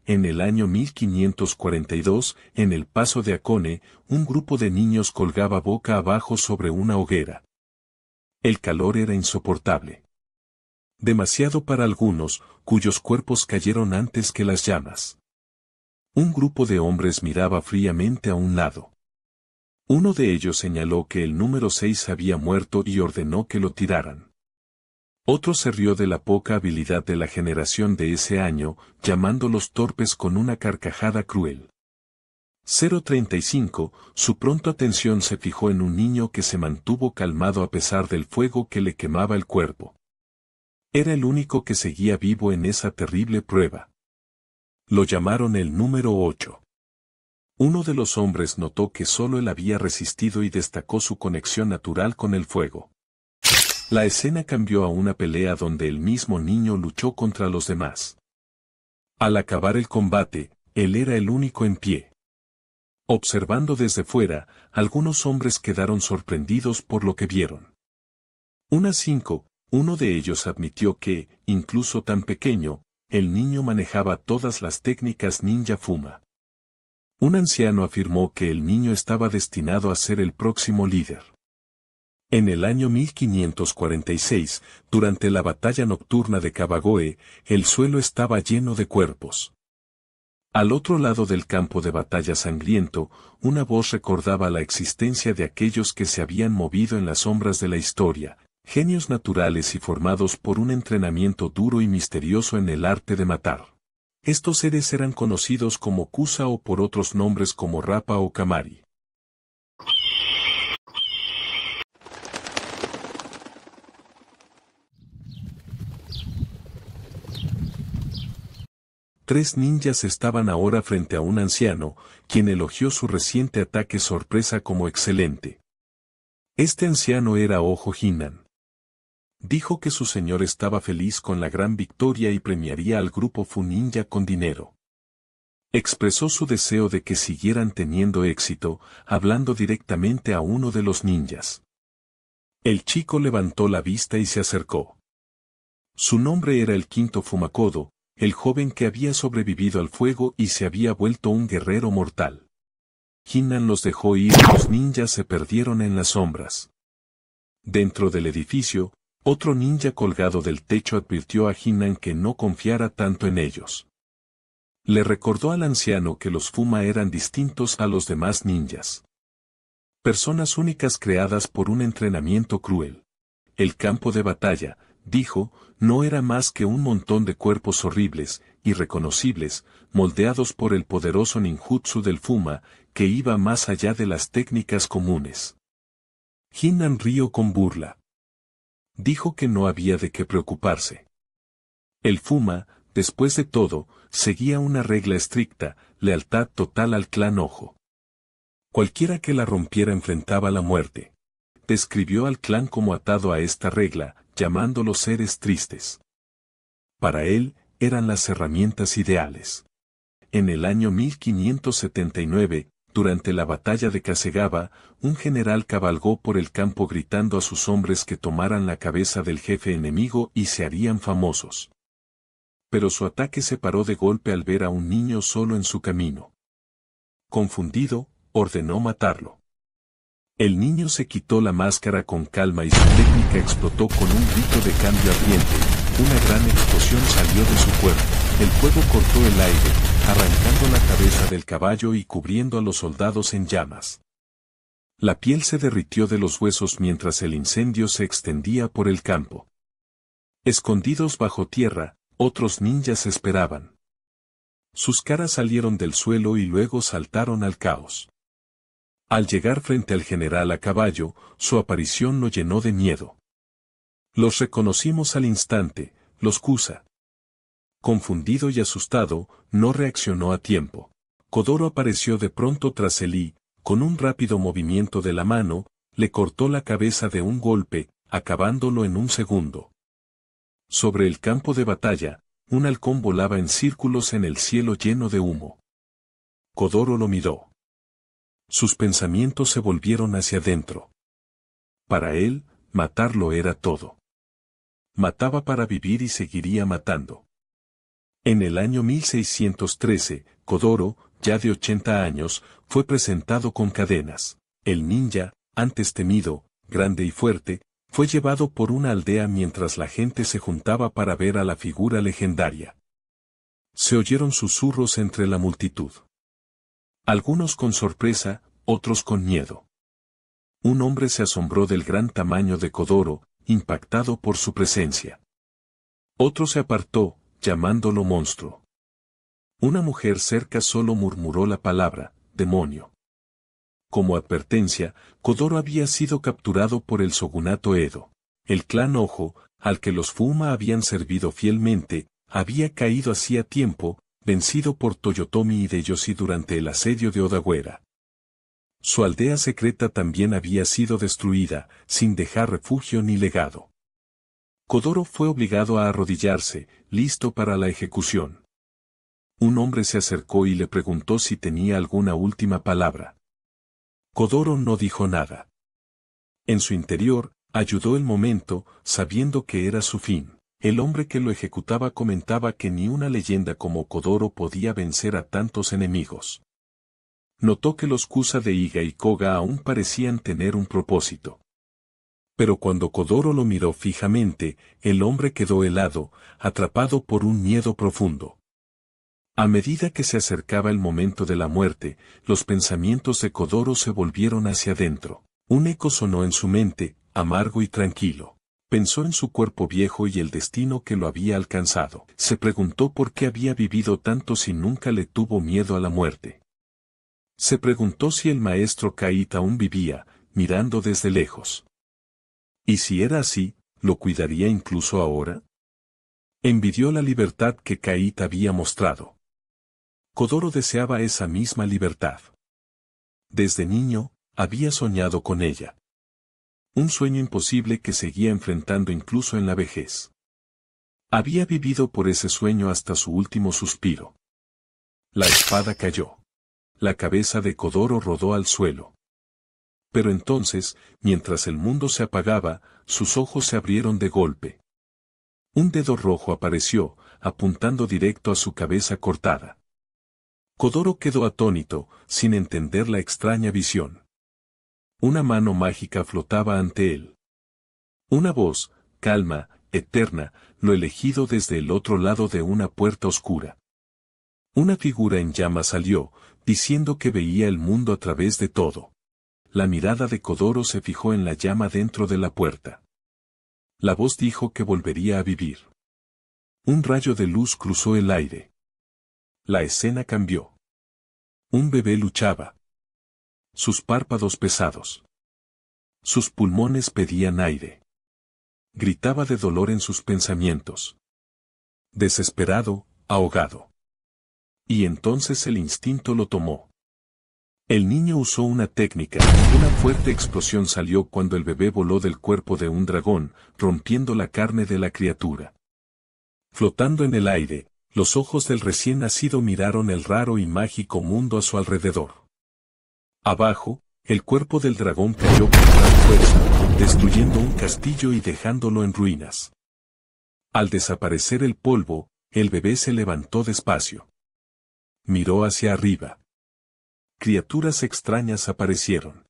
en el año 1542, en el paso de Acone, un grupo de niños colgaba boca abajo sobre una hoguera. El calor era insoportable. Demasiado para algunos, cuyos cuerpos cayeron antes que las llamas. Un grupo de hombres miraba fríamente a un lado. Uno de ellos señaló que el número 6 había muerto y ordenó que lo tiraran. Otro se rió de la poca habilidad de la generación de ese año, llamándolos torpes con una carcajada cruel. 035, su pronta atención se fijó en un niño que se mantuvo calmado a pesar del fuego que le quemaba el cuerpo. Era el único que seguía vivo en esa terrible prueba. Lo llamaron el número 8. Uno de los hombres notó que solo él había resistido y destacó su conexión natural con el fuego. La escena cambió a una pelea donde el mismo niño luchó contra los demás. Al acabar el combate, él era el único en pie. Observando desde fuera, algunos hombres quedaron sorprendidos por lo que vieron. Uno de ellos admitió que, incluso tan pequeño, el niño manejaba todas las técnicas ninja Fuma. Un anciano afirmó que el niño estaba destinado a ser el próximo líder. En el año 1546, durante la batalla nocturna de Kabagoe, el suelo estaba lleno de cuerpos. Al otro lado del campo de batalla sangriento, una voz recordaba la existencia de aquellos que se habían movido en las sombras de la historia, genios naturales y formados por un entrenamiento duro y misterioso en el arte de matar. Estos seres eran conocidos como Kusa o por otros nombres como Rapa o Kamari. Tres ninjas estaban ahora frente a un anciano, quien elogió su reciente ataque sorpresa como excelente. Este anciano era Ojo Hinnan. Dijo que su señor estaba feliz con la gran victoria y premiaría al grupo Fu Ninja con dinero. Expresó su deseo de que siguieran teniendo éxito, hablando directamente a uno de los ninjas. El chico levantó la vista y se acercó. Su nombre era el quinto Fumakodo, el joven que había sobrevivido al fuego y se había vuelto un guerrero mortal. Hinnan los dejó ir y los ninjas se perdieron en las sombras. Dentro del edificio, otro ninja colgado del techo advirtió a Hinnan que no confiara tanto en ellos. Le recordó al anciano que los Fuma eran distintos a los demás ninjas. Personas únicas creadas por un entrenamiento cruel. El campo de batalla, dijo, no era más que un montón de cuerpos horribles, irreconocibles, moldeados por el poderoso ninjutsu del Fuma, que iba más allá de las técnicas comunes. Hinnan rió con burla. Dijo que no había de qué preocuparse. El Fuma, después de todo, seguía una regla estricta, lealtad total al clan Ojo. Cualquiera que la rompiera enfrentaba la muerte. Describió al clan como atado a esta regla, llamándolos seres tristes. Para él, eran las herramientas ideales. En el año 1579, durante la batalla de Kasegaba, un general cabalgó por el campo gritando a sus hombres que tomaran la cabeza del jefe enemigo y se harían famosos. Pero su ataque se paró de golpe al ver a un niño solo en su camino. Confundido, ordenó matarlo. El niño se quitó la máscara con calma y su técnica explotó con un grito de cambio ardiente. Una gran explosión salió de su cuerpo. El fuego cortó el aire, arrancando la cabeza del caballo y cubriendo a los soldados en llamas. La piel se derritió de los huesos mientras el incendio se extendía por el campo. Escondidos bajo tierra, otros ninjas esperaban. Sus caras salieron del suelo y luego saltaron al caos. Al llegar frente al general a caballo, su aparición lo llenó de miedo. Los reconocimos al instante, los Kusa. Confundido y asustado, no reaccionó a tiempo. Kodoro apareció de pronto tras él y, con un rápido movimiento de la mano, le cortó la cabeza de un golpe, acabándolo en un segundo. Sobre el campo de batalla, un halcón volaba en círculos en el cielo lleno de humo. Kodoro lo miró. Sus pensamientos se volvieron hacia adentro. Para él, matarlo era todo. Mataba para vivir y seguiría matando. En el año 1613, Kodoro, ya de 80 años, fue presentado con cadenas. El ninja, antes temido, grande y fuerte, fue llevado por una aldea mientras la gente se juntaba para ver a la figura legendaria. Se oyeron susurros entre la multitud. Algunos con sorpresa, otros con miedo. Un hombre se asombró del gran tamaño de Kodoro, impactado por su presencia. Otro se apartó, llamándolo monstruo. Una mujer cerca solo murmuró la palabra, demonio. Como advertencia, Kodoro había sido capturado por el shogunato Edo. El clan Ojo, al que los Fuma habían servido fielmente, había caído hacía tiempo, vencido por Toyotomi Hideyoshi durante el asedio de Odawara. Su aldea secreta también había sido destruida, sin dejar refugio ni legado. Kodoro fue obligado a arrodillarse, listo para la ejecución. Un hombre se acercó y le preguntó si tenía alguna última palabra. Kodoro no dijo nada. En su interior, ayudó el momento, sabiendo que era su fin. El hombre que lo ejecutaba comentaba que ni una leyenda como Kodoro podía vencer a tantos enemigos. Notó que los Kusa de Iga y Koga aún parecían tener un propósito. Pero cuando Kodoro lo miró fijamente, el hombre quedó helado, atrapado por un miedo profundo. A medida que se acercaba el momento de la muerte, los pensamientos de Kodoro se volvieron hacia adentro. Un eco sonó en su mente, amargo y tranquilo. Pensó en su cuerpo viejo y el destino que lo había alcanzado. Se preguntó por qué había vivido tanto si nunca le tuvo miedo a la muerte. Se preguntó si el maestro Kaita aún vivía, mirando desde lejos. ¿Y si era así, lo cuidaría incluso ahora? Envidió la libertad que Kaita había mostrado. Kodoro deseaba esa misma libertad. Desde niño, había soñado con ella. Un sueño imposible que seguía enfrentando incluso en la vejez. Había vivido por ese sueño hasta su último suspiro. La espada cayó. La cabeza de Kodoro rodó al suelo. Pero entonces, mientras el mundo se apagaba, sus ojos se abrieron de golpe. Un dedo rojo apareció, apuntando directo a su cabeza cortada. Kodoro quedó atónito, sin entender la extraña visión. Una mano mágica flotaba ante él. Una voz, calma, eterna, lo elegido desde el otro lado de una puerta oscura. Una figura en llamas salió, diciendo que veía el mundo a través de todo. La mirada de Kodoro se fijó en la llama dentro de la puerta. La voz dijo que volvería a vivir. Un rayo de luz cruzó el aire. La escena cambió. Un bebé luchaba. Sus párpados pesados. Sus pulmones pedían aire. Gritaba de dolor en sus pensamientos. Desesperado, ahogado. Y entonces el instinto lo tomó. El niño usó una técnica, una fuerte explosión salió cuando el bebé voló del cuerpo de un dragón, rompiendo la carne de la criatura. Flotando en el aire, los ojos del recién nacido miraron el raro y mágico mundo a su alrededor. Abajo, el cuerpo del dragón cayó con gran fuerza, destruyendo un castillo y dejándolo en ruinas. Al desaparecer el polvo, el bebé se levantó despacio. Miró hacia arriba. Criaturas extrañas aparecieron.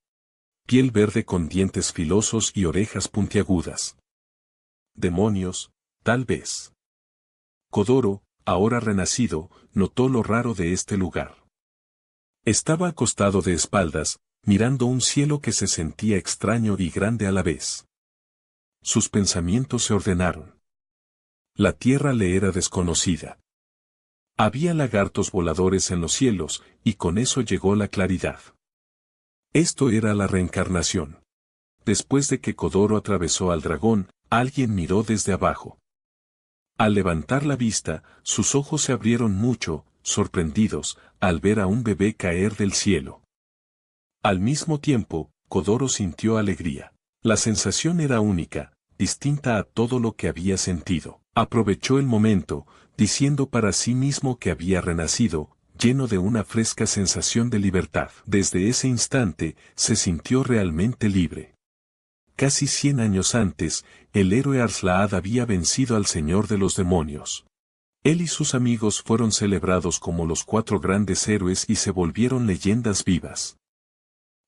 Piel verde con dientes filosos y orejas puntiagudas. Demonios, tal vez. Kodoro, ahora renacido, notó lo raro de este lugar. Estaba acostado de espaldas, mirando un cielo que se sentía extraño y grande a la vez. Sus pensamientos se ordenaron. La tierra le era desconocida. Había lagartos voladores en los cielos, y con eso llegó la claridad. Esto era la reencarnación. Después de que Kodoro atravesó al dragón, alguien miró desde abajo. Al levantar la vista, sus ojos se abrieron mucho, sorprendidos, al ver a un bebé caer del cielo. Al mismo tiempo, Kodoro sintió alegría. La sensación era única, distinta a todo lo que había sentido. Aprovechó el momento, diciendo para sí mismo que había renacido, lleno de una fresca sensación de libertad. Desde ese instante, se sintió realmente libre. Casi 100 años antes, el héroe Arslaad había vencido al Señor de los Demonios. Él y sus amigos fueron celebrados como los 4 grandes héroes y se volvieron leyendas vivas.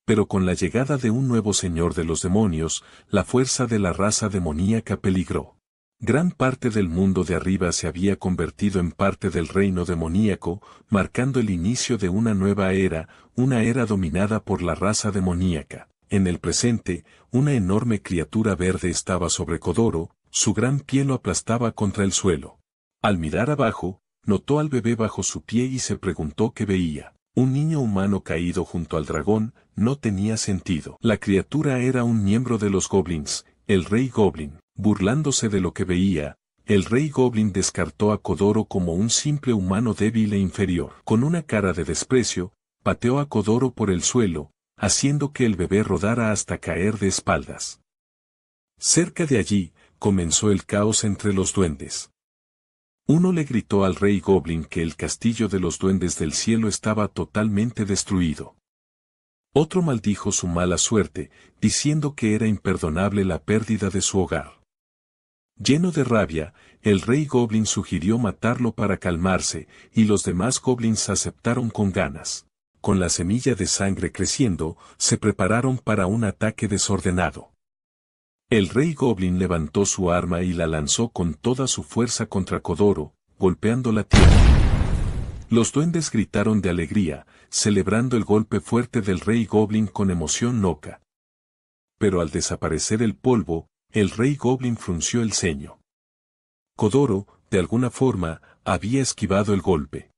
Pero con la llegada de un nuevo señor de los demonios, la fuerza de la raza demoníaca peligró. Gran parte del mundo de arriba se había convertido en parte del reino demoníaco, marcando el inicio de una nueva era, una era dominada por la raza demoníaca. En el presente, una enorme criatura verde estaba sobre Kodoro, su gran pie lo aplastaba contra el suelo. Al mirar abajo, notó al bebé bajo su pie y se preguntó qué veía. Un niño humano caído junto al dragón, no tenía sentido. La criatura era un miembro de los goblins, el rey goblin. Burlándose de lo que veía, el rey goblin descartó a Kodoro como un simple humano débil e inferior. Con una cara de desprecio, pateó a Kodoro por el suelo, haciendo que el bebé rodara hasta caer de espaldas. Cerca de allí, comenzó el caos entre los duendes. Uno le gritó al rey goblin que el castillo de los duendes del cielo estaba totalmente destruido. Otro maldijo su mala suerte, diciendo que era imperdonable la pérdida de su hogar. Lleno de rabia, el rey goblin sugirió matarlo para calmarse, y los demás goblins aceptaron con ganas. Con la semilla de sangre creciendo, se prepararon para un ataque desordenado. El rey goblin levantó su arma y la lanzó con toda su fuerza contra Kodoro, golpeando la tierra. Los duendes gritaron de alegría, celebrando el golpe fuerte del rey goblin con emoción loca. Pero al desaparecer el polvo, el rey goblin frunció el ceño. Kodoro, de alguna forma, había esquivado el golpe.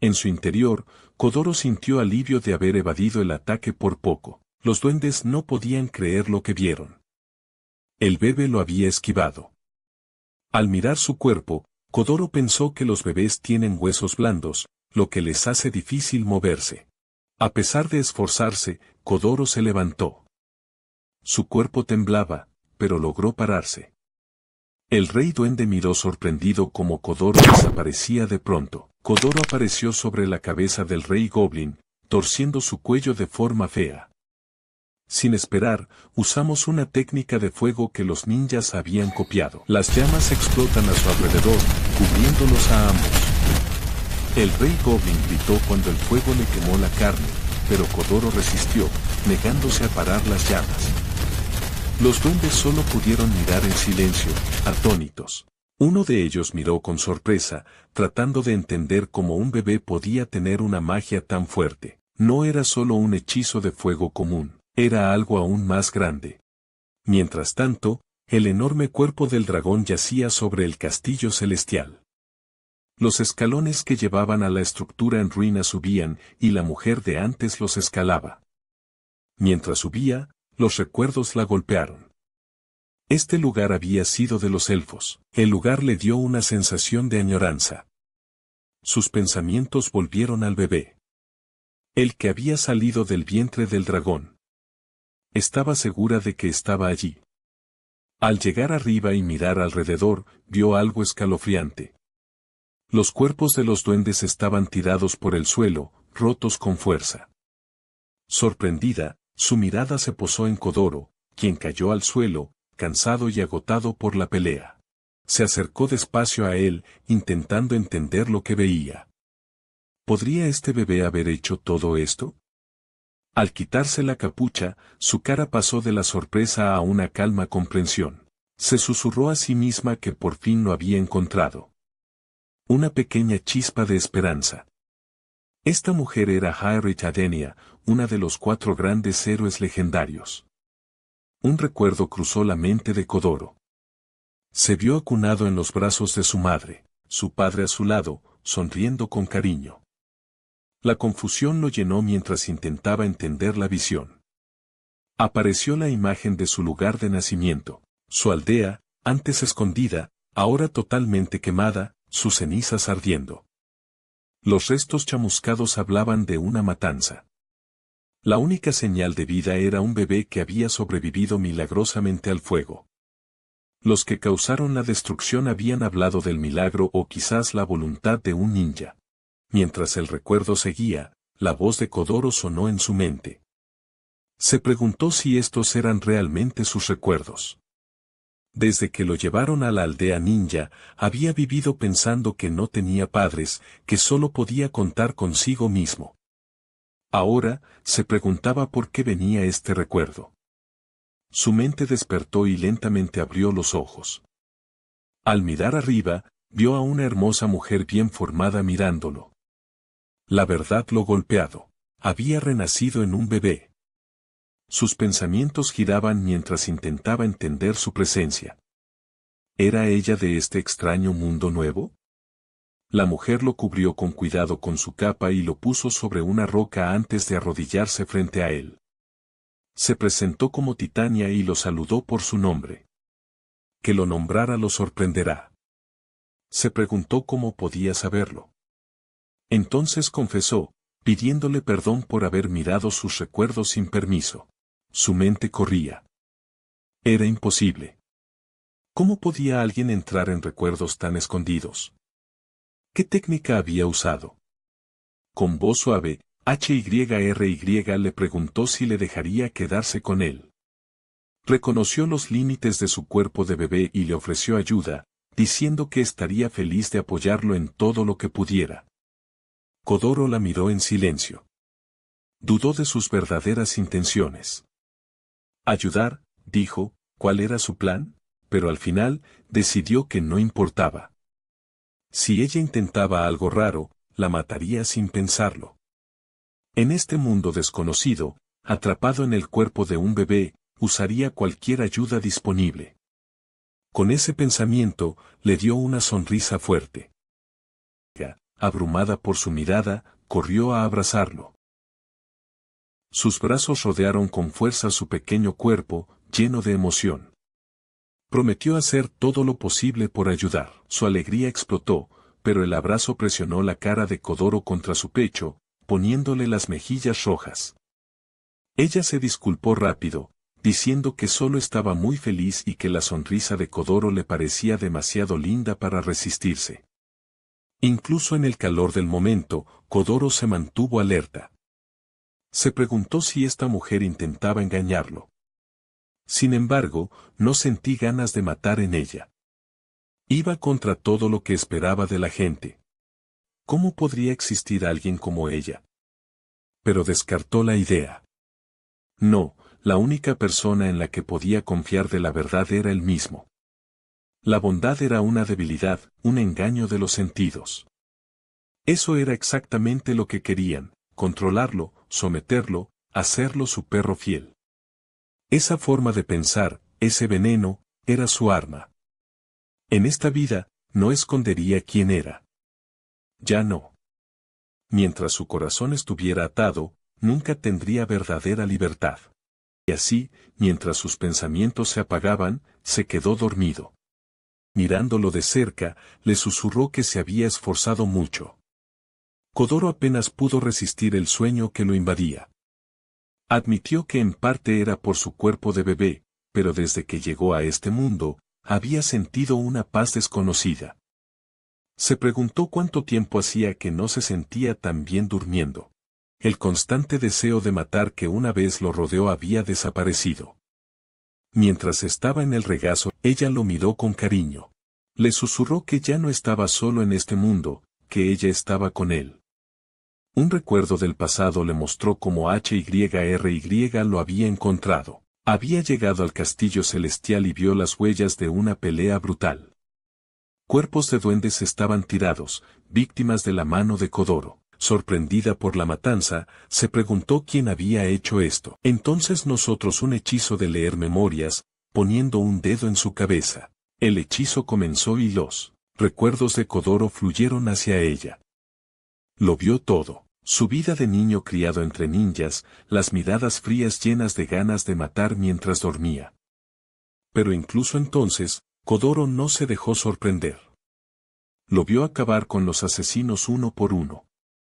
En su interior, Kodoro sintió alivio de haber evadido el ataque por poco. Los duendes no podían creer lo que vieron. El bebé lo había esquivado. Al mirar su cuerpo, Kodoro pensó que los bebés tienen huesos blandos, lo que les hace difícil moverse. A pesar de esforzarse, Kodoro se levantó. Su cuerpo temblaba, pero logró pararse. El rey duende miró sorprendido como Kodoro desaparecía de pronto. Kodoro apareció sobre la cabeza del rey goblin, torciendo su cuello de forma fea. Sin esperar, usamos una técnica de fuego que los ninjas habían copiado. Las llamas explotan a su alrededor, cubriéndolos a ambos. El rey goblin gritó cuando el fuego le quemó la carne, pero Kodoro resistió, negándose a parar las llamas. Los duendes solo pudieron mirar en silencio, atónitos. Uno de ellos miró con sorpresa, tratando de entender cómo un bebé podía tener una magia tan fuerte. No era solo un hechizo de fuego común. Era algo aún más grande. Mientras tanto, el enorme cuerpo del dragón yacía sobre el castillo celestial. Los escalones que llevaban a la estructura en ruinas subían, y la mujer de antes los escalaba. Mientras subía, los recuerdos la golpearon. Este lugar había sido de los elfos. El lugar le dio una sensación de añoranza. Sus pensamientos volvieron al bebé. El que había salido del vientre del dragón. Estaba segura de que estaba allí. Al llegar arriba y mirar alrededor, vio algo escalofriante. Los cuerpos de los duendes estaban tirados por el suelo, rotos con fuerza. Sorprendida, su mirada se posó en Kodoro, quien cayó al suelo, cansado y agotado por la pelea. Se acercó despacio a él, intentando entender lo que veía. ¿Podría este bebé haber hecho todo esto? Al quitarse la capucha, su cara pasó de la sorpresa a una calma comprensión. Se susurró a sí misma que por fin lo había encontrado. Una pequeña chispa de esperanza. Esta mujer era Hyrule Adenia, una de los 4 grandes héroes legendarios. Un recuerdo cruzó la mente de Kodoro. Se vio acunado en los brazos de su madre, su padre a su lado, sonriendo con cariño. La confusión lo llenó mientras intentaba entender la visión. Apareció la imagen de su lugar de nacimiento, su aldea, antes escondida, ahora totalmente quemada, sus cenizas ardiendo. Los restos chamuscados hablaban de una matanza. La única señal de vida era un bebé que había sobrevivido milagrosamente al fuego. Los que causaron la destrucción habían hablado del milagro o quizás la voluntad de un ninja. Mientras el recuerdo seguía, la voz de Kodoro sonó en su mente. Se preguntó si estos eran realmente sus recuerdos. Desde que lo llevaron a la aldea ninja, había vivido pensando que no tenía padres, que solo podía contar consigo mismo. Ahora, se preguntaba por qué venía este recuerdo. Su mente despertó y lentamente abrió los ojos. Al mirar arriba, vio a una hermosa mujer bien formada mirándolo. La verdad lo golpeado. Había renacido en un bebé. Sus pensamientos giraban mientras intentaba entender su presencia. ¿Era ella de este extraño mundo nuevo? La mujer lo cubrió con cuidado con su capa y lo puso sobre una roca antes de arrodillarse frente a él. Se presentó como Titania y lo saludó por su nombre. Que lo nombrara lo sorprenderá. Se preguntó cómo podía saberlo. Entonces confesó, pidiéndole perdón por haber mirado sus recuerdos sin permiso. Su mente corría. Era imposible. ¿Cómo podía alguien entrar en recuerdos tan escondidos? ¿Qué técnica había usado? Con voz suave, HYRY le preguntó si le dejaría quedarse con él. Reconoció los límites de su cuerpo de bebé y le ofreció ayuda, diciendo que estaría feliz de apoyarlo en todo lo que pudiera. Kodoro la miró en silencio. Dudó de sus verdaderas intenciones. Ayudar, dijo, ¿cuál era su plan? Pero al final, decidió que no importaba. Si ella intentaba algo raro, la mataría sin pensarlo. En este mundo desconocido, atrapado en el cuerpo de un bebé, usaría cualquier ayuda disponible. Con ese pensamiento, le dio una sonrisa fuerte. Ella, abrumada por su mirada, corrió a abrazarlo. Sus brazos rodearon con fuerza su pequeño cuerpo, lleno de emoción. Prometió hacer todo lo posible por ayudar. Su alegría explotó, pero el abrazo presionó la cara de Kodoro contra su pecho, poniéndole las mejillas rojas. Ella se disculpó rápido, diciendo que solo estaba muy feliz y que la sonrisa de Kodoro le parecía demasiado linda para resistirse. Incluso en el calor del momento, Kodoro se mantuvo alerta. Se preguntó si esta mujer intentaba engañarlo. Sin embargo, no sentí ganas de matar en ella. Iba contra todo lo que esperaba de la gente. ¿Cómo podría existir alguien como ella? Pero descartó la idea. No, la única persona en la que podía confiar de la verdad era él mismo. La bondad era una debilidad, un engaño de los sentidos. Eso era exactamente lo que querían, controlarlo, someterlo, hacerlo su perro fiel. Esa forma de pensar, ese veneno, era su arma. En esta vida, no escondería quién era. Ya no. Mientras su corazón estuviera atado, nunca tendría verdadera libertad. Y así, mientras sus pensamientos se apagaban, se quedó dormido. Mirándolo de cerca, le susurró que se había esforzado mucho. Kodoro apenas pudo resistir el sueño que lo invadía. Admitió que en parte era por su cuerpo de bebé, pero desde que llegó a este mundo, había sentido una paz desconocida. Se preguntó cuánto tiempo hacía que no se sentía tan bien durmiendo. El constante deseo de matar que una vez lo rodeó había desaparecido. Mientras estaba en el regazo, ella lo miró con cariño. Le susurró que ya no estaba solo en este mundo, que ella estaba con él. Un recuerdo del pasado le mostró cómo HYRY lo había encontrado. Había llegado al castillo celestial y vio las huellas de una pelea brutal. Cuerpos de duendes estaban tirados, víctimas de la mano de Kodoro. Sorprendida por la matanza, se preguntó quién había hecho esto. Entonces nosotros un hechizo de leer memorias, poniendo un dedo en su cabeza. El hechizo comenzó y los recuerdos de Kodoro fluyeron hacia ella. Lo vio todo. Su vida de niño criado entre ninjas, las miradas frías llenas de ganas de matar mientras dormía. Pero incluso entonces, Kodoro no se dejó sorprender. Lo vio acabar con los asesinos uno por uno.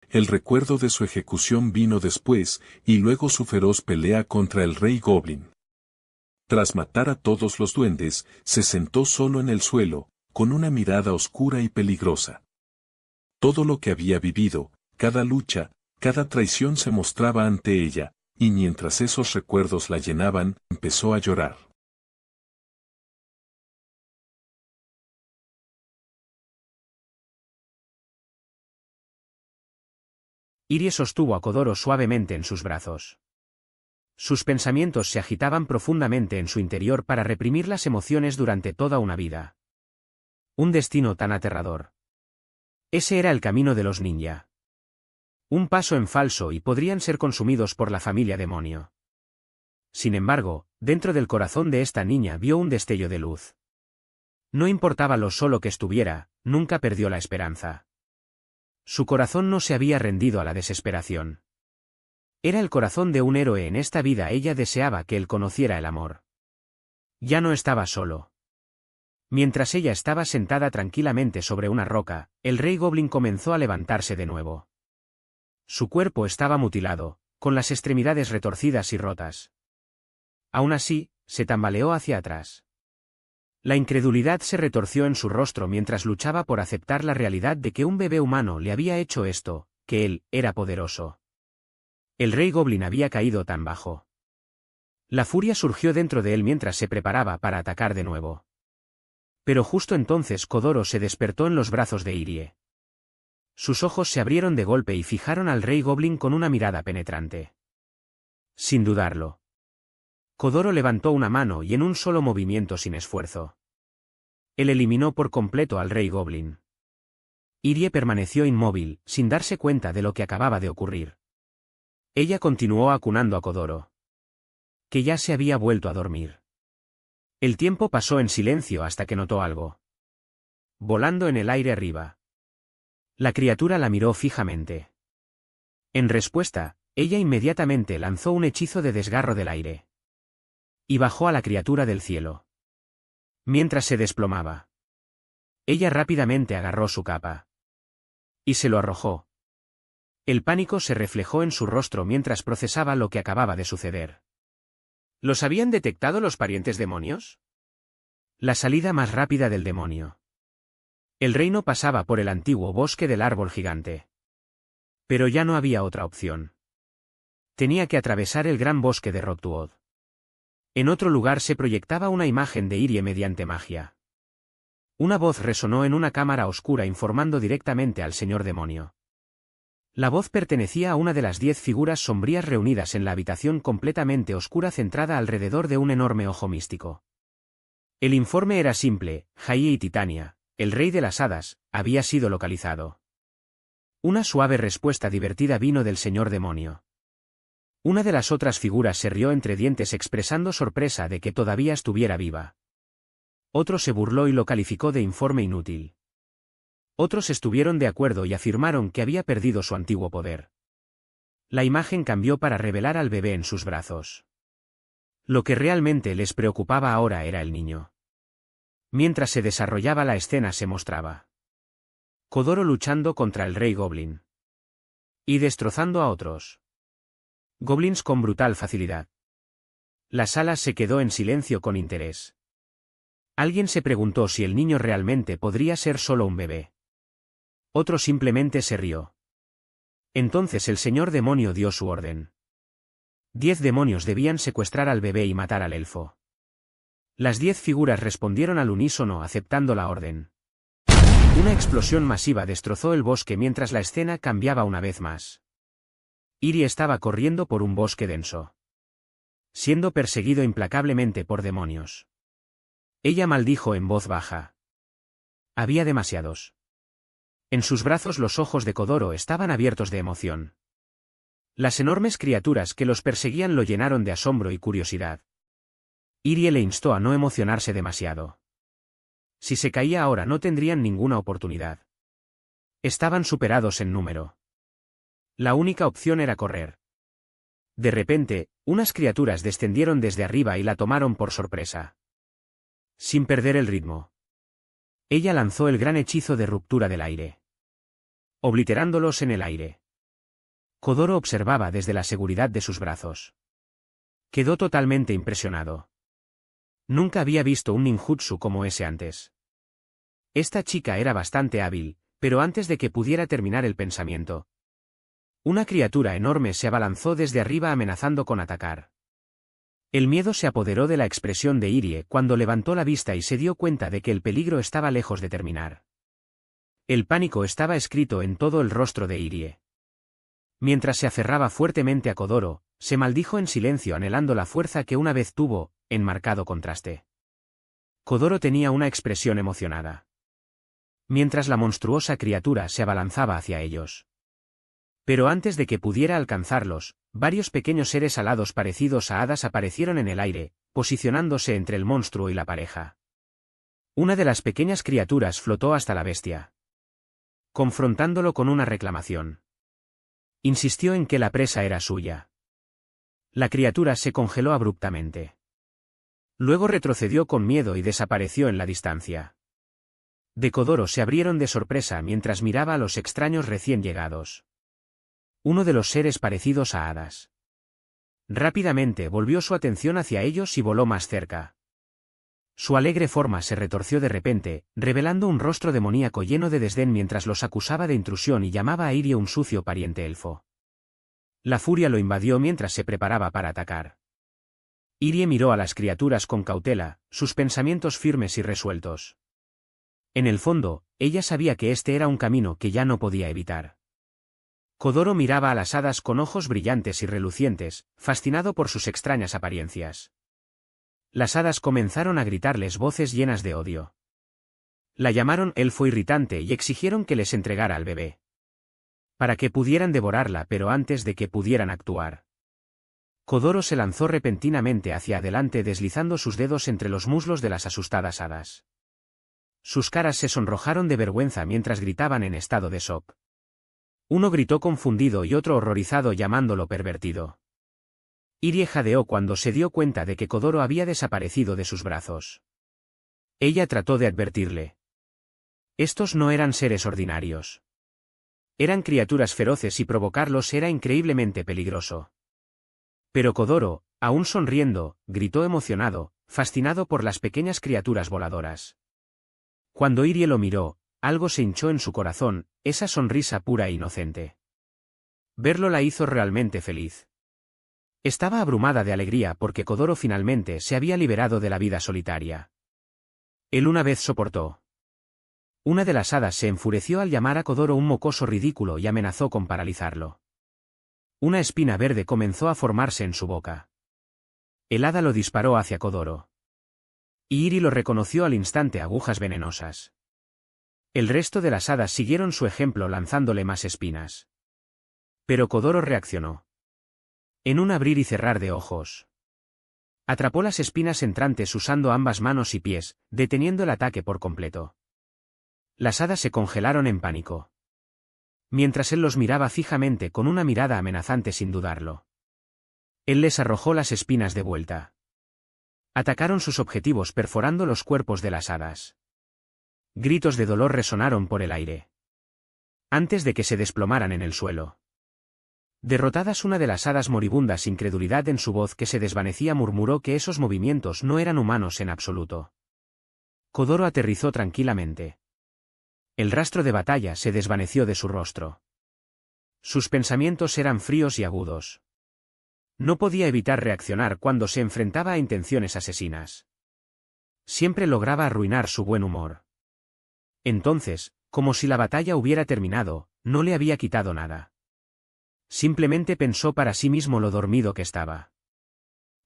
El recuerdo de su ejecución vino después, y luego su feroz pelea contra el Rey Goblin. Tras matar a todos los duendes, se sentó solo en el suelo, con una mirada oscura y peligrosa. Todo lo que había vivido, cada lucha, cada traición se mostraba ante ella, y mientras esos recuerdos la llenaban, empezó a llorar. Irie sostuvo a Kodoro suavemente en sus brazos. Sus pensamientos se agitaban profundamente en su interior para reprimir las emociones durante toda una vida. Un destino tan aterrador. Ese era el camino de los ninja. Un paso en falso y podrían ser consumidos por la familia demonio. Sin embargo, dentro del corazón de esta niña vio un destello de luz. No importaba lo solo que estuviera, nunca perdió la esperanza. Su corazón no se había rendido a la desesperación. Era el corazón de un héroe en esta vida. Ella deseaba que él conociera el amor. Ya no estaba solo. Mientras ella estaba sentada tranquilamente sobre una roca, el rey Goblin comenzó a levantarse de nuevo. Su cuerpo estaba mutilado, con las extremidades retorcidas y rotas. Aún así, se tambaleó hacia atrás. La incredulidad se retorció en su rostro mientras luchaba por aceptar la realidad de que un bebé humano le había hecho esto, que él era poderoso. El rey Goblin había caído tan bajo. La furia surgió dentro de él mientras se preparaba para atacar de nuevo. Pero justo entonces Kodoro se despertó en los brazos de Irie. Sus ojos se abrieron de golpe y fijaron al rey Goblin con una mirada penetrante. Sin dudarlo. Kodoro levantó una mano y en un solo movimiento sin esfuerzo. Él eliminó por completo al rey Goblin. Irie permaneció inmóvil, sin darse cuenta de lo que acababa de ocurrir. Ella continuó acunando a Kodoro, que ya se había vuelto a dormir. El tiempo pasó en silencio hasta que notó algo. Volando en el aire arriba. La criatura la miró fijamente. En respuesta, ella inmediatamente lanzó un hechizo de desgarro del aire. Y bajó a la criatura del cielo. Mientras se desplomaba. Ella rápidamente agarró su capa. Y se lo arrojó. El pánico se reflejó en su rostro mientras procesaba lo que acababa de suceder. ¿Los habían detectado los parientes demonios? La salida más rápida del demonio. El reino pasaba por el antiguo bosque del árbol gigante. Pero ya no había otra opción. Tenía que atravesar el gran bosque de Roktuod. En otro lugar se proyectaba una imagen de Irie mediante magia. Una voz resonó en una cámara oscura informando directamente al señor demonio. La voz pertenecía a una de las 10 figuras sombrías reunidas en la habitación completamente oscura centrada alrededor de un enorme ojo místico. El informe era simple: Jai y Titania, el rey de las hadas, había sido localizado. Una suave respuesta divertida vino del señor demonio. Una de las otras figuras se rió entre dientes expresando sorpresa de que todavía estuviera viva. Otro se burló y lo calificó de informe inútil. Otros estuvieron de acuerdo y afirmaron que había perdido su antiguo poder. La imagen cambió para revelar al bebé en sus brazos. Lo que realmente les preocupaba ahora era el niño. Mientras se desarrollaba la escena se mostraba Kodoro luchando contra el rey Goblin. Y destrozando a otros goblins con brutal facilidad. La sala se quedó en silencio con interés. Alguien se preguntó si el niño realmente podría ser solo un bebé. Otro simplemente se rió. Entonces el señor demonio dio su orden. 10 demonios debían secuestrar al bebé y matar al elfo. Las 10 figuras respondieron al unísono aceptando la orden. Una explosión masiva destrozó el bosque mientras la escena cambiaba una vez más. Irie estaba corriendo por un bosque denso, siendo perseguido implacablemente por demonios. Ella maldijo en voz baja. Había demasiados. En sus brazos los ojos de Kodoro estaban abiertos de emoción. Las enormes criaturas que los perseguían lo llenaron de asombro y curiosidad. Irie le instó a no emocionarse demasiado. Si se caía ahora no tendrían ninguna oportunidad. Estaban superados en número. La única opción era correr. De repente, unas criaturas descendieron desde arriba y la tomaron por sorpresa. Sin perder el ritmo. Ella lanzó el gran hechizo de ruptura del aire, obliterándolos en el aire. Kodoro observaba desde la seguridad de sus brazos. Quedó totalmente impresionado. Nunca había visto un ninjutsu como ese antes. Esta chica era bastante hábil, pero antes de que pudiera terminar el pensamiento, una criatura enorme se abalanzó desde arriba amenazando con atacar. El miedo se apoderó de la expresión de Irie cuando levantó la vista y se dio cuenta de que el peligro estaba lejos de terminar. El pánico estaba escrito en todo el rostro de Irie. Mientras se aferraba fuertemente a Kodoro, se maldijo en silencio anhelando la fuerza que una vez tuvo, en marcado contraste. Kodoro tenía una expresión emocionada. Mientras la monstruosa criatura se abalanzaba hacia ellos. Pero antes de que pudiera alcanzarlos, varios pequeños seres alados parecidos a hadas aparecieron en el aire, posicionándose entre el monstruo y la pareja. Una de las pequeñas criaturas flotó hasta la bestia, confrontándolo con una reclamación. Insistió en que la presa era suya. La criatura se congeló abruptamente. Luego retrocedió con miedo y desapareció en la distancia. De Kodoro se abrieron de sorpresa mientras miraba a los extraños recién llegados. Uno de los seres parecidos a hadas. Rápidamente volvió su atención hacia ellos y voló más cerca. Su alegre forma se retorció de repente, revelando un rostro demoníaco lleno de desdén mientras los acusaba de intrusión y llamaba a Irie un sucio pariente elfo. La furia lo invadió mientras se preparaba para atacar. Irie miró a las criaturas con cautela, sus pensamientos firmes y resueltos. En el fondo, ella sabía que este era un camino que ya no podía evitar. Kodoro miraba a las hadas con ojos brillantes y relucientes, fascinado por sus extrañas apariencias. Las hadas comenzaron a gritarles voces llenas de odio. La llamaron elfo irritante y exigieron que les entregara al bebé. Para que pudieran devorarla, pero antes de que pudieran actuar. Kodoro se lanzó repentinamente hacia adelante deslizando sus dedos entre los muslos de las asustadas hadas. Sus caras se sonrojaron de vergüenza mientras gritaban en estado de shock. Uno gritó confundido y otro horrorizado llamándolo pervertido. Irie jadeó cuando se dio cuenta de que Kodoro había desaparecido de sus brazos. Ella trató de advertirle. Estos no eran seres ordinarios. Eran criaturas feroces y provocarlos era increíblemente peligroso. Pero Kodoro, aún sonriendo, gritó emocionado, fascinado por las pequeñas criaturas voladoras. Cuando Irie lo miró, algo se hinchó en su corazón, esa sonrisa pura e inocente. Verlo la hizo realmente feliz. Estaba abrumada de alegría porque Kodoro finalmente se había liberado de la vida solitaria. Él una vez soportó. Una de las hadas se enfureció al llamar a Kodoro un mocoso ridículo y amenazó con paralizarlo. Una espina verde comenzó a formarse en su boca. El hada lo disparó hacia Kodoro. Y Irie lo reconoció al instante agujas venenosas. El resto de las hadas siguieron su ejemplo lanzándole más espinas. Pero Kodoro reaccionó. En un abrir y cerrar de ojos. Atrapó las espinas entrantes usando ambas manos y pies, deteniendo el ataque por completo. Las hadas se congelaron en pánico. Mientras él los miraba fijamente con una mirada amenazante sin dudarlo. Él les arrojó las espinas de vuelta. Atacaron sus objetivos perforando los cuerpos de las hadas. Gritos de dolor resonaron por el aire. Antes de que se desplomaran en el suelo. Derrotadas una de las hadas moribundas, incredulidad en su voz que se desvanecía, murmuró que esos movimientos no eran humanos en absoluto. Kodoro aterrizó tranquilamente. El rastro de batalla se desvaneció de su rostro. Sus pensamientos eran fríos y agudos. No podía evitar reaccionar cuando se enfrentaba a intenciones asesinas. Siempre lograba arruinar su buen humor. Entonces, como si la batalla hubiera terminado, no le había quitado nada. Simplemente pensó para sí mismo lo dormido que estaba.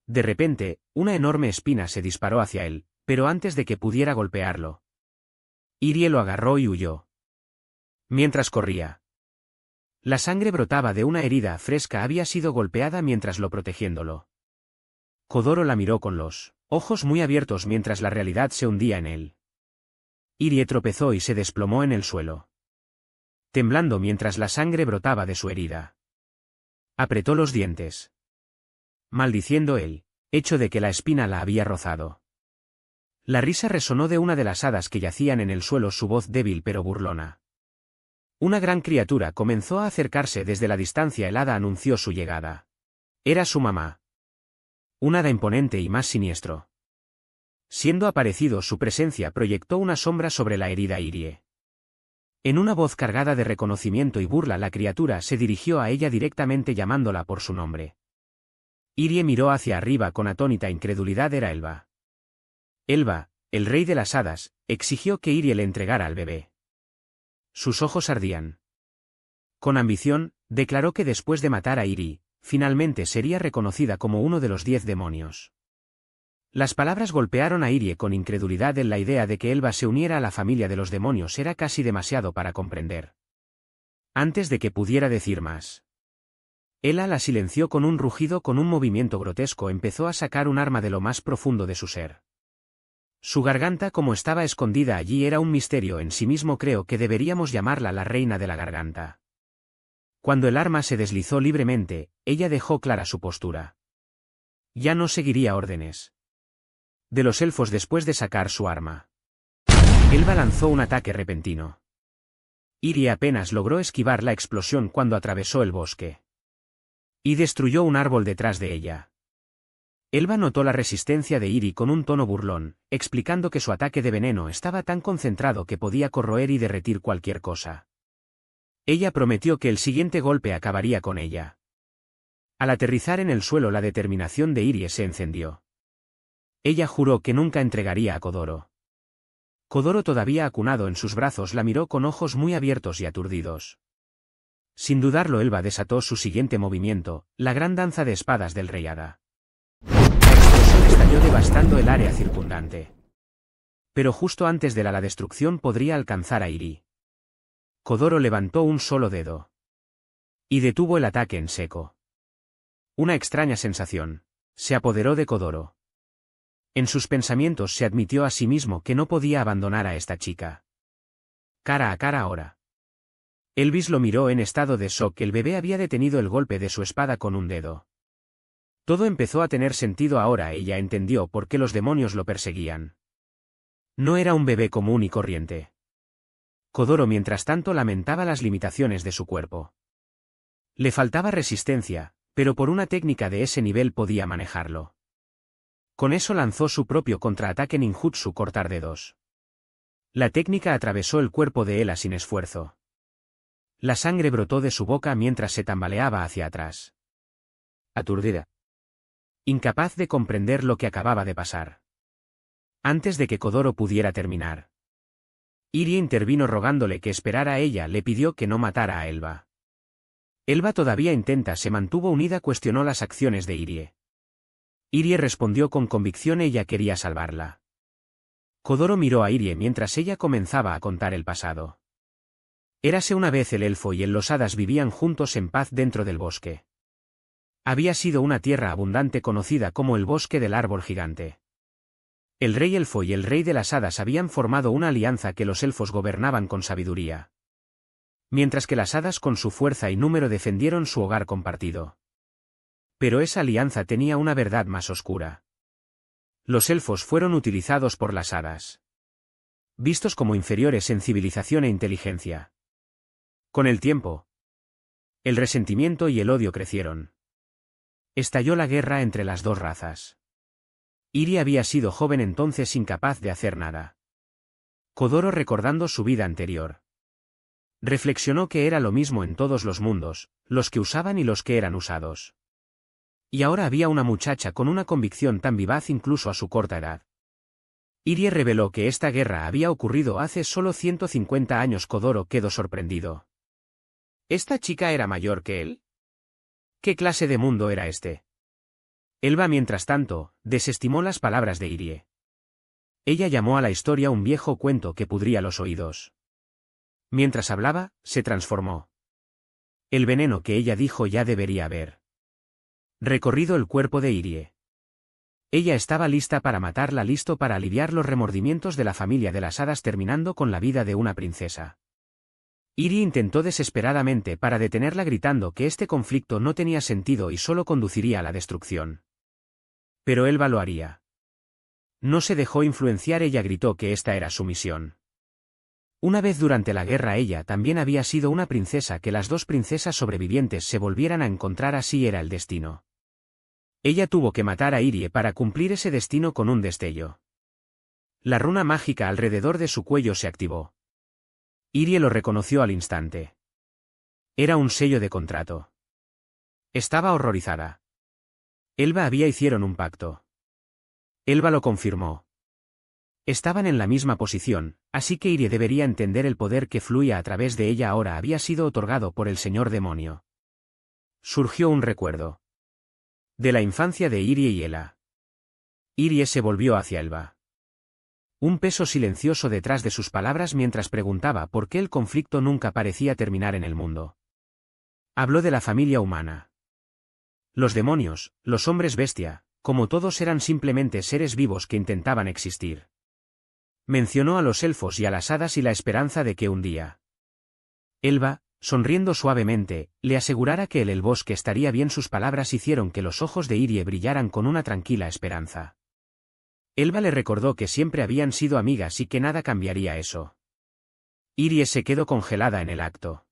De repente, una enorme espina se disparó hacia él, pero antes de que pudiera golpearlo. Irie lo agarró y huyó. Mientras corría. La sangre brotaba de una herida fresca, había sido golpeada mientras lo protegiéndolo. Kodoro la miró con los ojos muy abiertos mientras la realidad se hundía en él. Irie tropezó y se desplomó en el suelo. Temblando mientras la sangre brotaba de su herida. Apretó los dientes. Maldiciendo el hecho de que la espina la había rozado. La risa resonó de una de las hadas que yacían en el suelo, su voz débil pero burlona. Una gran criatura comenzó a acercarse desde la distancia. El hada anunció su llegada. Era su mamá. Un hada imponente y más siniestro. Siendo aparecido, su presencia proyectó una sombra sobre la herida Irie. En una voz cargada de reconocimiento y burla, la criatura se dirigió a ella directamente llamándola por su nombre. Irie miró hacia arriba con atónita incredulidad. Era Elba. Elba, el rey de las hadas, exigió que Irie le entregara al bebé. Sus ojos ardían. Con ambición, Declaró que después de matar a Iri, finalmente sería reconocida como uno de los 10 demonios. Las palabras golpearon a Irie con incredulidad en la idea de que Elba se uniera a la familia de los demonios era casi demasiado para comprender. Antes de que pudiera decir más. Ela la silenció con un rugido. Con un movimiento grotesco empezó a sacar un arma de lo más profundo de su ser. Su garganta, como estaba escondida allí, era un misterio en sí mismo. Creo que deberíamos llamarla la reina de la garganta. Cuando el arma se deslizó libremente, ella dejó clara su postura. Ya no seguiría órdenes de los elfos después de sacar su arma. Elba lanzó un ataque repentino. Iri apenas logró esquivar la explosión cuando atravesó el bosque y destruyó un árbol detrás de ella. Elba notó la resistencia de Iri con un tono burlón, explicando que su ataque de veneno estaba tan concentrado que podía corroer y derretir cualquier cosa. Ella prometió que el siguiente golpe acabaría con ella. Al aterrizar en el suelo, la determinación de Iri se encendió. Ella juró que nunca entregaría a Kodoro. Kodoro, todavía acunado en sus brazos, la miró con ojos muy abiertos y aturdidos. Sin dudarlo, Elba desató su siguiente movimiento, la gran danza de espadas del rey hada. La explosión estalló devastando el área circundante. Pero justo antes de la destrucción podría alcanzar a Iri. Kodoro levantó un solo dedo y detuvo el ataque en seco. Una extraña sensación se apoderó de Kodoro. En sus pensamientos se admitió a sí mismo que no podía abandonar a esta chica. Cara a cara ahora. Elvis lo miró en estado de shock. El bebé había detenido el golpe de su espada con un dedo. Todo empezó a tener sentido ahora. Ella entendió por qué los demonios lo perseguían. No era un bebé común y corriente. Kodoro, mientras tanto, lamentaba las limitaciones de su cuerpo. Le faltaba resistencia, pero por una técnica de ese nivel podía manejarlo. Con eso lanzó su propio contraataque ninjutsu, cortar dedos. La técnica atravesó el cuerpo de Ela sin esfuerzo. La sangre brotó de su boca mientras se tambaleaba hacia atrás. Aturdida. Incapaz de comprender lo que acababa de pasar. Antes de que Kodoro pudiera terminar, Iri intervino rogándole que esperara a ella. Le pidió que no matara a Elba. Elba todavía intenta. Se mantuvo unida. Cuestionó las acciones de Irie. Irie respondió con convicción. Ella quería salvarla. Kodoro miró a Irie mientras ella comenzaba a contar el pasado. Érase una vez el elfo y el los hadas vivían juntos en paz dentro del bosque. Había sido una tierra abundante conocida como el bosque del árbol gigante. El rey elfo y el rey de las hadas habían formado una alianza que los elfos gobernaban con sabiduría, mientras que las hadas con su fuerza y número defendieron su hogar compartido. Pero esa alianza tenía una verdad más oscura. Los elfos fueron utilizados por las hadas, vistos como inferiores en civilización e inteligencia. Con el tiempo, el resentimiento y el odio crecieron. Estalló la guerra entre las dos razas. Iri había sido joven entonces, incapaz de hacer nada. Kodoro, recordando su vida anterior, reflexionó que era lo mismo en todos los mundos, los que usaban y los que eran usados. Y ahora había una muchacha con una convicción tan vivaz incluso a su corta edad. Irie reveló que esta guerra había ocurrido hace solo 150 años. Kodoro quedó sorprendido. ¿Esta chica era mayor que él? ¿Qué clase de mundo era este? Elba, mientras tanto, desestimó las palabras de Irie. Ella llamó a la historia un viejo cuento que pudría los oídos. Mientras hablaba, se transformó. El veneno que ella dijo ya debería haber recorrido el cuerpo de Irie. Ella estaba lista para matarla, listo para aliviar los remordimientos de la familia de las hadas, terminando con la vida de una princesa. Irie intentó desesperadamente para detenerla, gritando que este conflicto no tenía sentido y solo conduciría a la destrucción. Pero Elba lo haría. No se dejó influenciar. Ella gritó que esta era su misión. Una vez durante la guerra ella también había sido una princesa. Que las dos princesas sobrevivientes se volvieran a encontrar, así era el destino. Ella tuvo que matar a Irie para cumplir ese destino con un destello. La runa mágica alrededor de su cuello se activó. Irie lo reconoció al instante. Era un sello de contrato. Estaba horrorizada. Elba hicieron un pacto. Elba lo confirmó. Estaban en la misma posición, así que Irie debería entender el poder que fluía a través de ella ahora había sido otorgado por el señor demonio. Surgió un recuerdo. De la infancia de Irie y Ela. Irie se volvió hacia Elba. Un peso silencioso detrás de sus palabras mientras preguntaba por qué el conflicto nunca parecía terminar en el mundo. Habló de la familia humana. Los demonios, los hombres bestia, como todos eran simplemente seres vivos que intentaban existir. Mencionó a los elfos y a las hadas y la esperanza de que un día Elba, sonriendo suavemente, le asegurara que el bosque estaría bien. Sus palabras hicieron que los ojos de Irie brillaran con una tranquila esperanza. Elba le recordó que siempre habían sido amigas y que nada cambiaría eso. Irie se quedó congelada en el acto.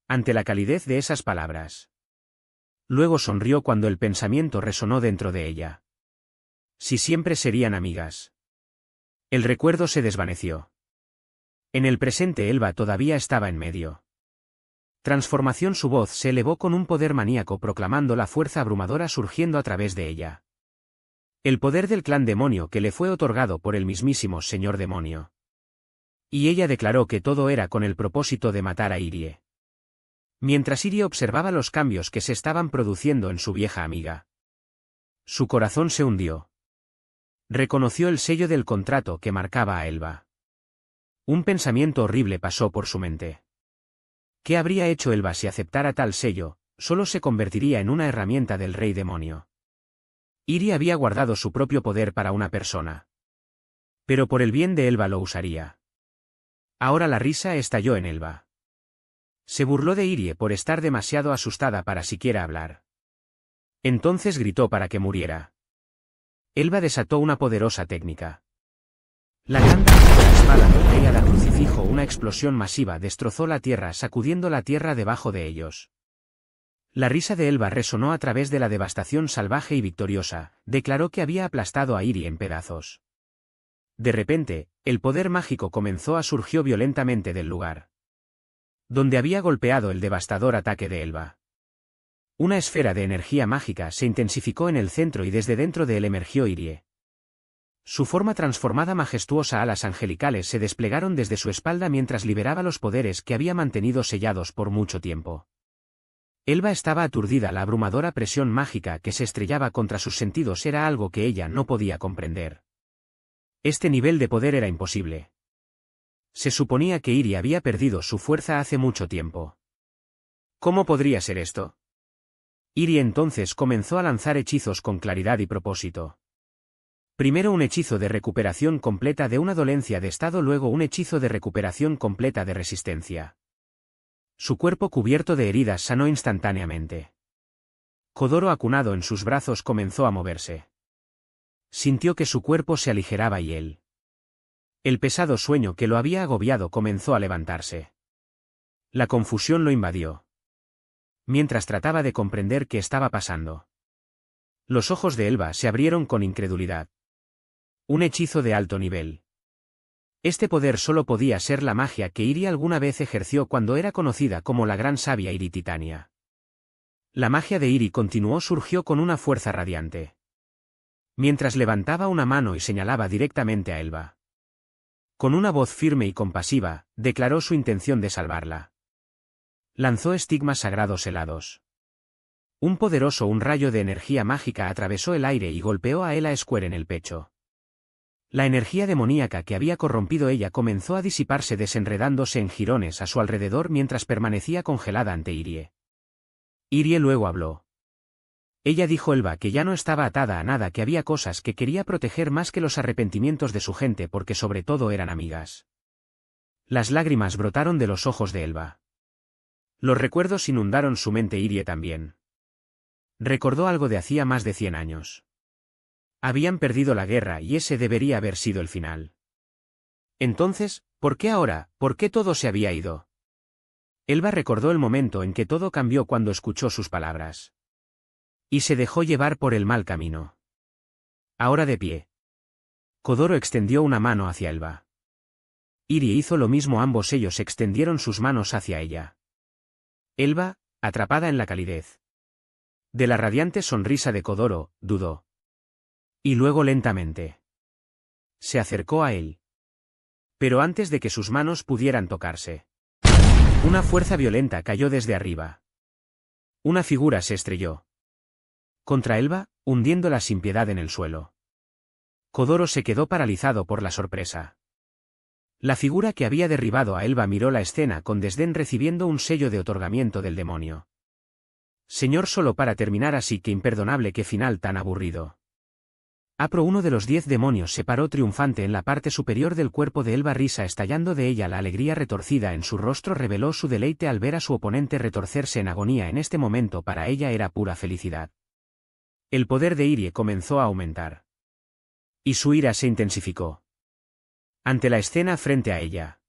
Ante la calidez de esas palabras. Luego sonrió cuando el pensamiento resonó dentro de ella. Si siempre serían amigas. El recuerdo se desvaneció. En el presente Elba todavía estaba en medio. Transformación. Su voz se elevó con un poder maníaco proclamando la fuerza abrumadora surgiendo a través de ella. El poder del clan demonio que le fue otorgado por el mismísimo señor demonio. Y ella declaró que todo era con el propósito de matar a Irie. Mientras Irie observaba los cambios que se estaban produciendo en su vieja amiga. Su corazón se hundió. Reconoció el sello del contrato que marcaba a Elba. Un pensamiento horrible pasó por su mente. ¿Qué habría hecho Elba si aceptara tal sello? Solo se convertiría en una herramienta del rey demonio. Irie había guardado su propio poder para una persona. Pero por el bien de Elba lo usaría. Ahora la risa estalló en Elba. Se burló de Irie por estar demasiado asustada para siquiera hablar. Entonces gritó para que muriera. Elba desató una poderosa técnica. La gran danza de la espada golpea la crucifijo. Una explosión masiva destrozó la tierra sacudiendo la tierra debajo de ellos. La risa de Elba resonó a través de la devastación salvaje y victoriosa, declaró que había aplastado a Irie en pedazos. De repente, el poder mágico comenzó a surgir violentamente del lugar donde había golpeado el devastador ataque de Elba. Una esfera de energía mágica se intensificó en el centro y desde dentro de él emergió Irie. Su forma transformada, majestuosa, alas angelicales se desplegaron desde su espalda mientras liberaba los poderes que había mantenido sellados por mucho tiempo. Elba estaba aturdida. La abrumadora presión mágica que se estrellaba contra sus sentidos era algo que ella no podía comprender. Este nivel de poder era imposible. Se suponía que Irie había perdido su fuerza hace mucho tiempo. ¿Cómo podría ser esto? Irie entonces comenzó a lanzar hechizos con claridad y propósito. Primero un hechizo de recuperación completa de una dolencia de estado, luego un hechizo de recuperación completa de resistencia. Su cuerpo cubierto de heridas sanó instantáneamente. Kodoro, acunado en sus brazos, comenzó a moverse. Sintió que su cuerpo se aligeraba y el pesado sueño que lo había agobiado comenzó a levantarse. La confusión lo invadió. Mientras trataba de comprender qué estaba pasando. Los ojos de Elba se abrieron con incredulidad. Un hechizo de alto nivel. Este poder solo podía ser la magia que Irie alguna vez ejerció cuando era conocida como la gran sabia Irie Titania. La magia de Irie surgió con una fuerza radiante. Mientras levantaba una mano y señalaba directamente a Elba. Con una voz firme y compasiva, declaró su intención de salvarla. Lanzó estigmas sagrados helados. Un rayo de energía mágica atravesó el aire y golpeó a Ela Square en el pecho. La energía demoníaca que había corrompido ella comenzó a disiparse, desenredándose en jirones a su alrededor mientras permanecía congelada ante Irie. Irie luego habló. Ella dijo a Elba que ya no estaba atada a nada, que había cosas que quería proteger más que los arrepentimientos de su gente, porque sobre todo eran amigas. Las lágrimas brotaron de los ojos de Elba. Los recuerdos inundaron su mente. Irie también. Recordó algo de hacía más de 100 años. Habían perdido la guerra y ese debería haber sido el final. Entonces, ¿por qué ahora? ¿Por qué todo se había ido? Elba recordó el momento en que todo cambió cuando escuchó sus palabras. Y se dejó llevar por el mal camino. Ahora de pie. Kodoro extendió una mano hacia Elba. Irie hizo lo mismo, ambos ellos extendieron sus manos hacia ella. Elba, atrapada en la calidez de la radiante sonrisa de Kodoro, dudó. Y luego lentamente se acercó a él. Pero antes de que sus manos pudieran tocarse, una fuerza violenta cayó desde arriba. Una figura se estrelló contra Elba, hundiéndola sin piedad en el suelo. Kodoro se quedó paralizado por la sorpresa. La figura que había derribado a Elba miró la escena con desdén recibiendo un sello de otorgamiento del demonio. Señor, solo para terminar así, qué imperdonable, qué final tan aburrido. Apro, uno de los 10 demonios, se paró triunfante en la parte superior del cuerpo de Elba, risa estallando de ella, la alegría retorcida en su rostro reveló su deleite al ver a su oponente retorcerse en agonía. En este momento para ella era pura felicidad. El poder de Irie comenzó a aumentar. Y su ira se intensificó. Ante la escena frente a ella,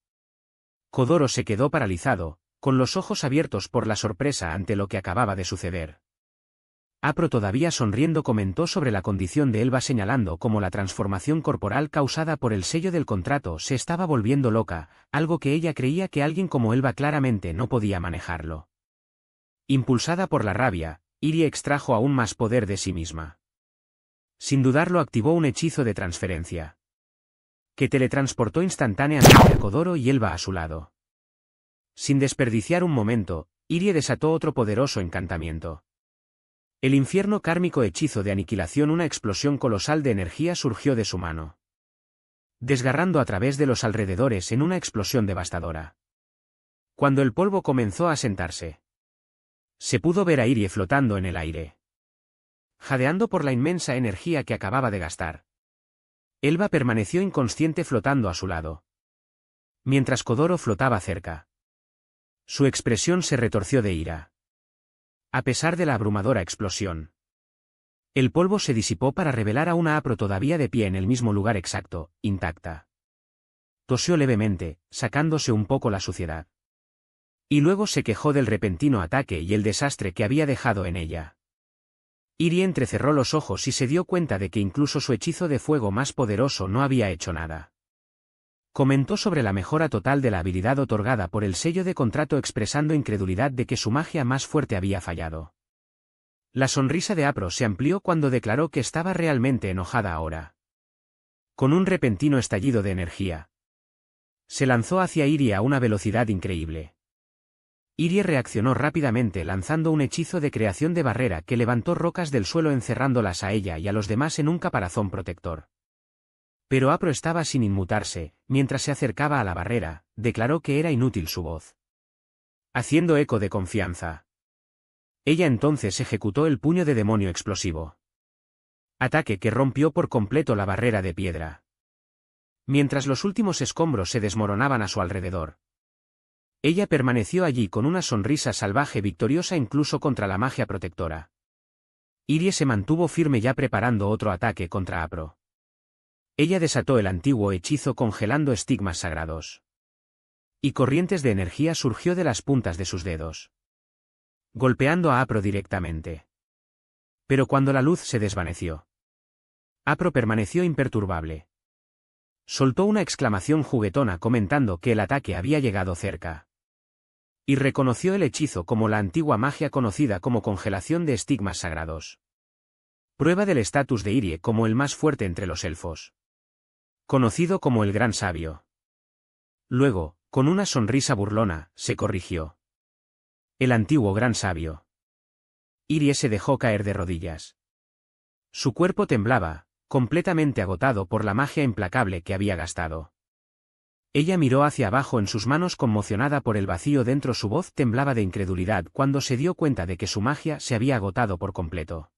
Kodoro se quedó paralizado, con los ojos abiertos por la sorpresa ante lo que acababa de suceder. Apro, todavía sonriendo, comentó sobre la condición de Elba, señalando cómo la transformación corporal causada por el sello del contrato se estaba volviendo loca, algo que ella creía que alguien como Elba claramente no podía manejarlo. Impulsada por la rabia, Irie extrajo aún más poder de sí misma. Sin dudarlo, activó un hechizo de transferencia que teletransportó instantáneamente a Kodoro y Elba a su lado. Sin desperdiciar un momento, Irie desató otro poderoso encantamiento. El infierno kármico, hechizo de aniquilación. Una explosión colosal de energía surgió de su mano, desgarrando a través de los alrededores en una explosión devastadora. Cuando el polvo comenzó a asentarse, se pudo ver a Irie flotando en el aire, jadeando por la inmensa energía que acababa de gastar. Elba permaneció inconsciente flotando a su lado, mientras Kodoro flotaba cerca. Su expresión se retorció de ira. A pesar de la abrumadora explosión, el polvo se disipó para revelar a una Apro todavía de pie en el mismo lugar exacto, intacta. Tosió levemente, sacándose un poco la suciedad. Y luego se quejó del repentino ataque y el desastre que había dejado en ella. Irie entrecerró los ojos y se dio cuenta de que incluso su hechizo de fuego más poderoso no había hecho nada. Comentó sobre la mejora total de la habilidad otorgada por el sello de contrato, expresando incredulidad de que su magia más fuerte había fallado. La sonrisa de Apro se amplió cuando declaró que estaba realmente enojada ahora. Con un repentino estallido de energía, se lanzó hacia Irie a una velocidad increíble. Irie reaccionó rápidamente lanzando un hechizo de creación de barrera que levantó rocas del suelo, encerrándolas a ella y a los demás en un caparazón protector. Pero Apro estaba sin inmutarse. Mientras se acercaba a la barrera, declaró que era inútil su voz, haciendo eco de confianza. Ella entonces ejecutó el puño de demonio explosivo, ataque que rompió por completo la barrera de piedra. Mientras los últimos escombros se desmoronaban a su alrededor, ella permaneció allí con una sonrisa salvaje, victoriosa incluso contra la magia protectora. Irie se mantuvo firme, ya preparando otro ataque contra Apro. Ella desató el antiguo hechizo congelando estigmas sagrados. Y corrientes de energía surgió de las puntas de sus dedos, golpeando a Apro directamente. Pero cuando la luz se desvaneció, Apro permaneció imperturbable. Soltó una exclamación juguetona comentando que el ataque había llegado cerca. Y reconoció el hechizo como la antigua magia conocida como congelación de estigmas sagrados. Prueba del estatus de Irie como el más fuerte entre los elfos, conocido como el Gran Sabio. Luego, con una sonrisa burlona, se corrigió. El antiguo Gran Sabio. Irie se dejó caer de rodillas. Su cuerpo temblaba, completamente agotado por la magia implacable que había gastado. Ella miró hacia abajo en sus manos conmocionada por el vacío dentro. Su voz temblaba de incredulidad cuando se dio cuenta de que su magia se había agotado por completo.